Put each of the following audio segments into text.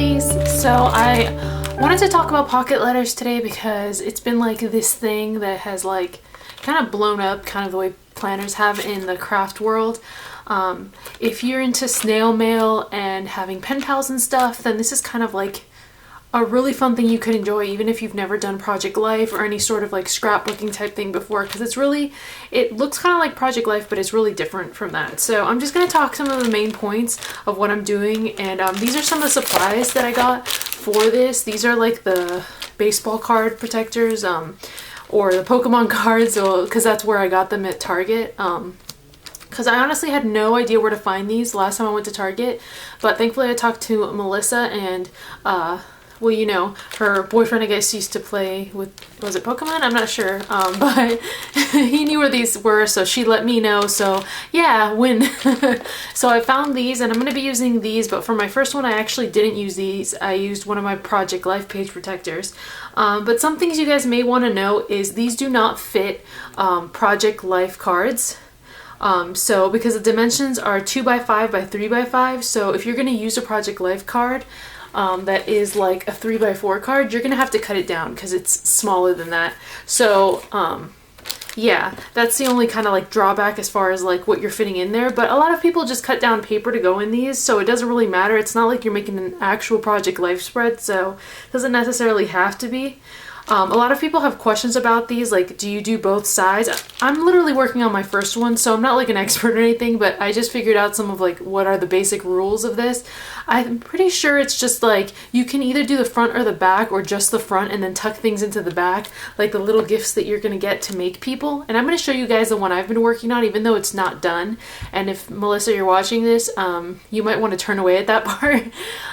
girlies! So I wanted to talk about pocket letters today because it's been like this thing that has like kind of blown up, kind of the way planners have in the craft world. If you're into snail mail and having pen pals and stuff, then this is kind of like a really fun thing you could enjoy even if you've never done Project Life or any sort of like scrapbooking type thing before, because it looks kind of like Project Life, but it's really different from that. So I'm just going to talk some of the main points of what I'm doing, and these are some of the supplies that I got for this. These are like the baseball card protectors or the Pokemon cards, because that's where I got them at Target. Because I honestly had no idea where to find these last time I went to Target, but thankfully I talked to Melissa, and well, you know, her boyfriend, I guess, used to play with, was it Pokemon? I'm not sure, but he knew where these were, so she let me know. So yeah, win. So I found these, and I'm going to be using these, but for my first one I actually didn't use these. I used one of my Project Life page protectors. But some things you guys may want to know is these do not fit Project Life cards. So because the dimensions are 2x5 by 3x5, so if you're going to use a Project Life card that is like a 3x4 card, you're gonna have to cut it down because it's smaller than that. So yeah, that's the only kind of like drawback as far as like what you're fitting in there. But a lot of people just cut down paper to go in these, so it doesn't really matter. It's not like you're making an actual Project Life spread, so it doesn't necessarily have to be. A lot of people have questions about these, like, do you do both sides? I'm literally working on my first one, so I'm not like an expert or anything, but I just figured out some of like what are the basic rules of this. I'm pretty sure it's just like you can either do the front or the back, or just the front and then tuck things into the back, like the little gifts that you're gonna get to make people. And I'm gonna show you guys the one I've been working on, even though it's not done. And if Melissa, you're watching this, you might want to turn away at that part.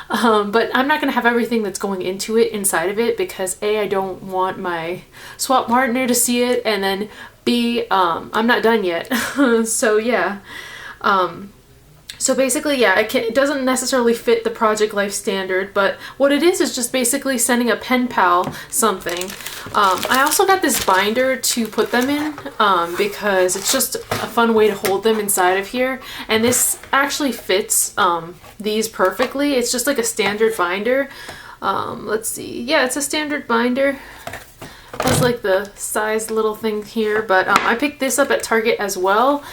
But I'm not gonna have everything that's going into it inside of it, because A, I don't want my swap partner to see it, and then B, I'm not done yet. So yeah, so basically, yeah, it doesn't necessarily fit the Project Life standard, but what it is just basically sending a pen pal something. I also got this binder to put them in because it's just a fun way to hold them inside of here, and this actually fits these perfectly. It's just like a standard binder. Let's see, yeah, it's a standard binder. Has like the size little thing here, but I picked this up at Target as well,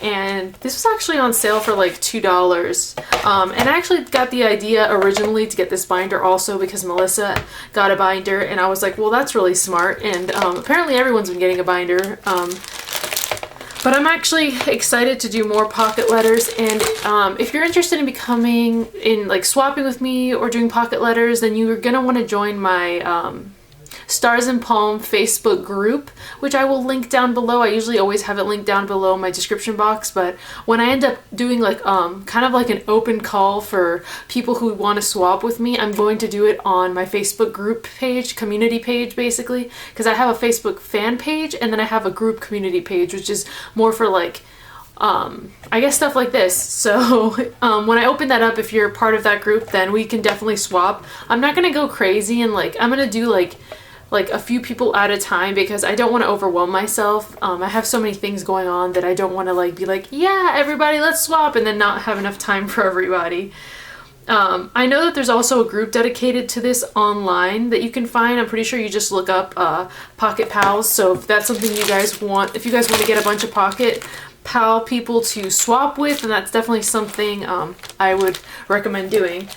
and this was actually on sale for like $2. And I actually got the idea originally to get this binder also because Melissa got a binder, and I was like, well, that's really smart. And apparently everyone's been getting a binder. But I'm actually excited to do more pocket letters, and if you're interested in like swapping with me or doing pocket letters, then you're gonna want to join my Stars and Palm Facebook group, which I will link down below. I usually always have it linked down below in my description box, but when I end up doing like kind of like an open call for people who want to swap with me, I'm going to do it on my Facebook group page, community page basically, because I have a Facebook fan page and then I have a group community page, which is more for like I guess stuff like this. So when I open that up, if you're part of that group, then we can definitely swap. I'm not gonna go crazy and like I'm gonna do like a few people at a time, because I don't want to overwhelm myself. I have so many things going on that I don't want to like be like, yeah, everybody, let's swap, and then not have enough time for everybody. I know that there's also a group dedicated to this online that you can find. I'm pretty sure you just look up Pocket Pals. So if that's something you guys want, if you guys want to get a bunch of Pocket Pal people to swap with, then that's definitely something I would recommend doing.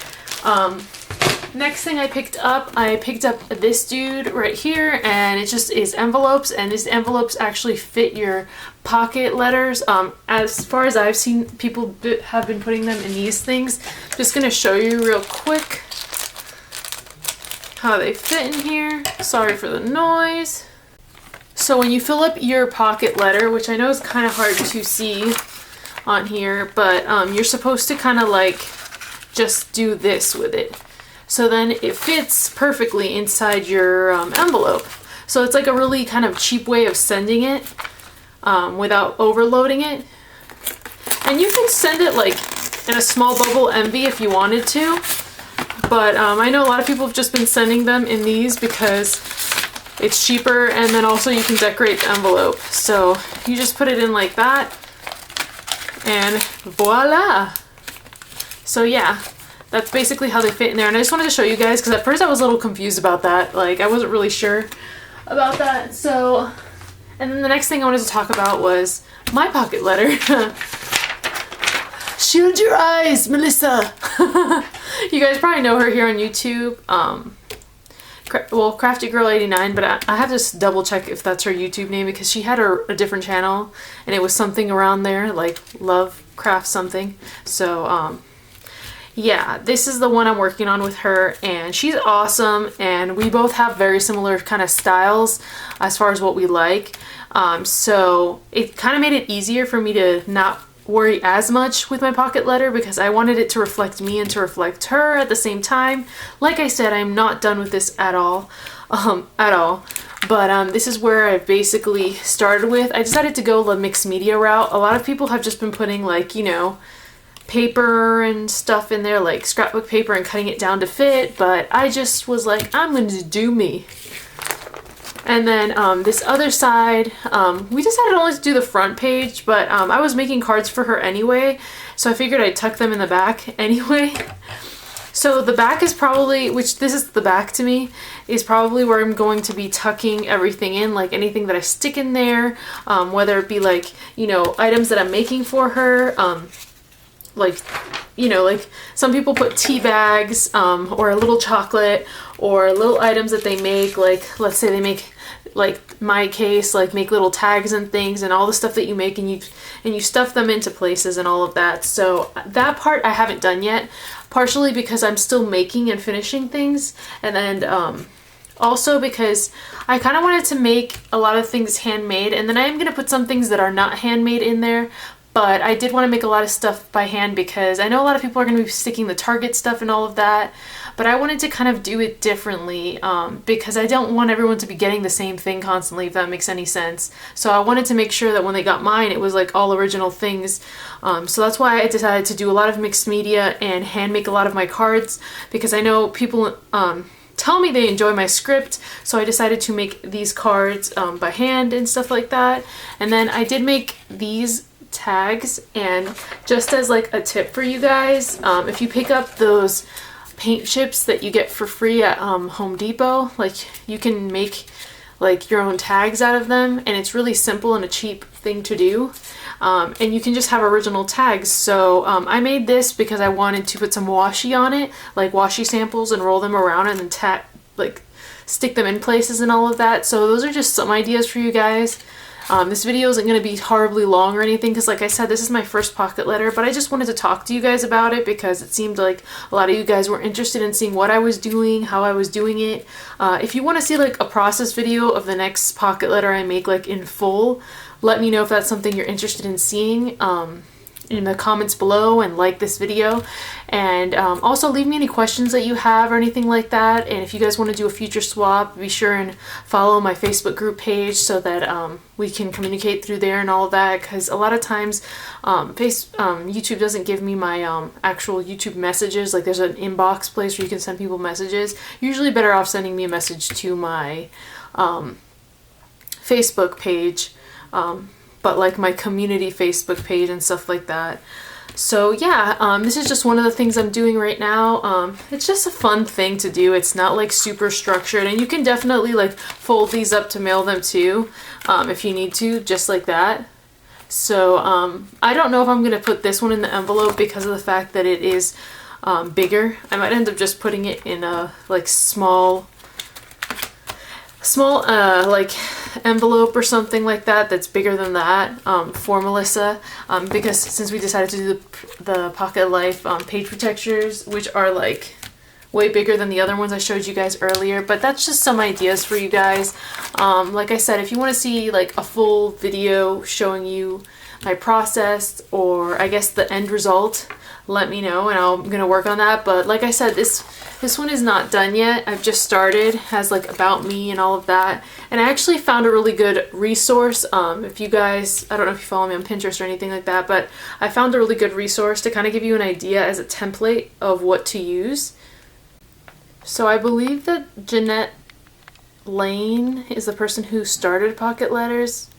Next thing I picked up this dude right here, and it just is envelopes, and these envelopes actually fit your pocket letters. As far as I've seen, people have been putting them in these things. Just gonna show you real quick how they fit in here. Sorry for the noise. So when you fill up your pocket letter, which I know is kind of hard to see on here, but you're supposed to kind of like just do this with it. So then it fits perfectly inside your envelope. So it's like a really kind of cheap way of sending it without overloading it. And you can send it like in a small bubble envy if you wanted to. But I know a lot of people have just been sending them in these because it's cheaper, and then also you can decorate the envelope. So you just put it in like that, and voila! So yeah, that's basically how they fit in there. And I just wanted to show you guys because at first I was a little confused about that. Like I wasn't really sure about that. So, and then the next thing I wanted to talk about was my pocket letter. Shield your eyes, Melissa. You guys probably know her here on YouTube. Well, Crafty Girl 89, but I have to double check if that's her YouTube name because she had a different channel and it was something around there, like Love Craft something. So, yeah, this is the one I'm working on with her, and she's awesome, and we both have very similar kind of styles as far as what we like. So it kind of made it easier for me to not worry as much with my pocket letter because I wanted it to reflect me and to reflect her at the same time. Like I said, I'm not done with this at all. But this is where I basically started with. I decided to go the mixed media route. A lot of people have just been putting, like, you know, paper and stuff in there, like scrapbook paper, and cutting it down to fit, but I just was like, I'm going to do me. And then this other side, we decided only to do the front page, but I was making cards for her anyway, so I figured I'd tuck them in the back anyway. So the back is probably, which this is the back to me, is probably where I'm going to be tucking everything in, like anything that I stick in there, whether it be like, you know, items that I'm making for her, like, you know, like some people put tea bags, or a little chocolate, or little items that they make, like let's say they make, like my case, like make little tags and things and all the stuff that you make, and you stuff them into places and all of that. So that part I haven't done yet, partially because I'm still making and finishing things, and then also because I kind of wanted to make a lot of things handmade, and then I am going to put some things that are not handmade in there. But I did want to make a lot of stuff by hand because I know a lot of people are going to be sticking the Target stuff and all of that. But I wanted to kind of do it differently because I don't want everyone to be getting the same thing constantly, if that makes any sense. So I wanted to make sure that when they got mine, it was like all original things. So that's why I decided to do a lot of mixed media and hand make a lot of my cards, because I know people tell me they enjoy my script, so I decided to make these cards by hand and stuff like that. And then I did make these tags, and just as like a tip for you guys, if you pick up those paint chips that you get for free at Home Depot, like you can make like your own tags out of them, and it's really simple and a cheap thing to do, and you can just have original tags. So I made this because I wanted to put some washi on it, like washi samples, and roll them around and then like stick them in places and all of that. So those are just some ideas for you guys. This video isn't going to be horribly long or anything because, like I said, this is my first pocket letter, but I just wanted to talk to you guys about it because it seemed like a lot of you guys were interested in seeing what I was doing, how I was doing it. If you want to see like a process video of the next pocket letter I make like in full, let me know if that's something you're interested in seeing in the comments below, and like this video. And also leave me any questions that you have or anything like that. And if you guys want to do a future swap, be sure and follow my Facebook group page so that we can communicate through there and all of that, because a lot of times YouTube doesn't give me my actual YouTube messages. Like there's an inbox place where you can send people messages. You're usually better off sending me a message to my Facebook page, but like my community Facebook page and stuff like that. So yeah, this is just one of the things I'm doing right now. It's just a fun thing to do. It's not like super structured, and you can definitely like fold these up to mail them too, if you need to, just like that. So I don't know if I'm gonna put this one in the envelope because of the fact that it is bigger. I might end up just putting it in a like small like envelope or something like that that's bigger than that for Melissa, because since we decided to do the Pocket Life page protectors, which are like way bigger than the other ones I showed you guys earlier. But that's just some ideas for you guys. Like I said, if you want to see like a full video showing you my process, or I guess the end result, let me know and I'm gonna work on that. But like I said, this one is not done yet. I've just started, has like about me and all of that. And I actually found a really good resource. If you guys, I don't know if you follow me on Pinterest or anything like that, but I found a really good resource to kind of give you an idea as a template of what to use. So I believe that Jeanette Lane is the person who started Pocket Letters.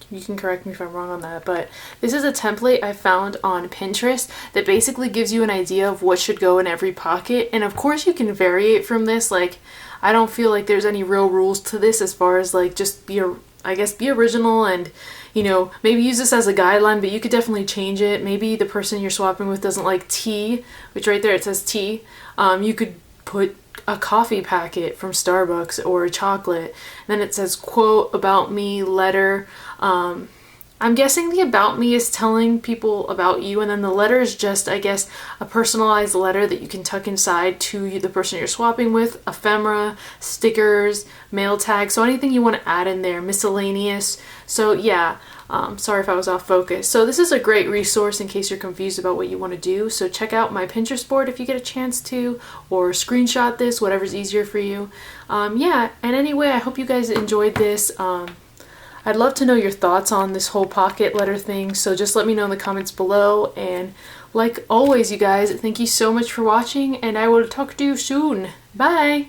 You can correct me if I'm wrong on that, but this is a template I found on Pinterest that basically gives you an idea of what should go in every pocket. And of course you can vary it from this. Like, I don't feel like there's any real rules to this as far as like just be original and, you know, maybe use this as a guideline, but you could definitely change it. Maybe the person you're swapping with doesn't like tea, which right there it says tea. You could put a coffee packet from Starbucks or a chocolate. And then it says quote, about me, letter. I'm guessing the about me is telling people about you, and then the letter is just, I guess, a personalized letter that you can tuck inside to the person you're swapping with, ephemera, stickers, mail tags, so anything you want to add in there, miscellaneous. So yeah, sorry if I was off focus. So this is a great resource in case you're confused about what you want to do. So check out my Pinterest board if you get a chance to, or screenshot this, whatever's easier for you. Yeah, and anyway, I hope you guys enjoyed this. I'd love to know your thoughts on this whole pocket letter thing, so just let me know in the comments below. And like always, you guys, thank you so much for watching, and I will talk to you soon. Bye!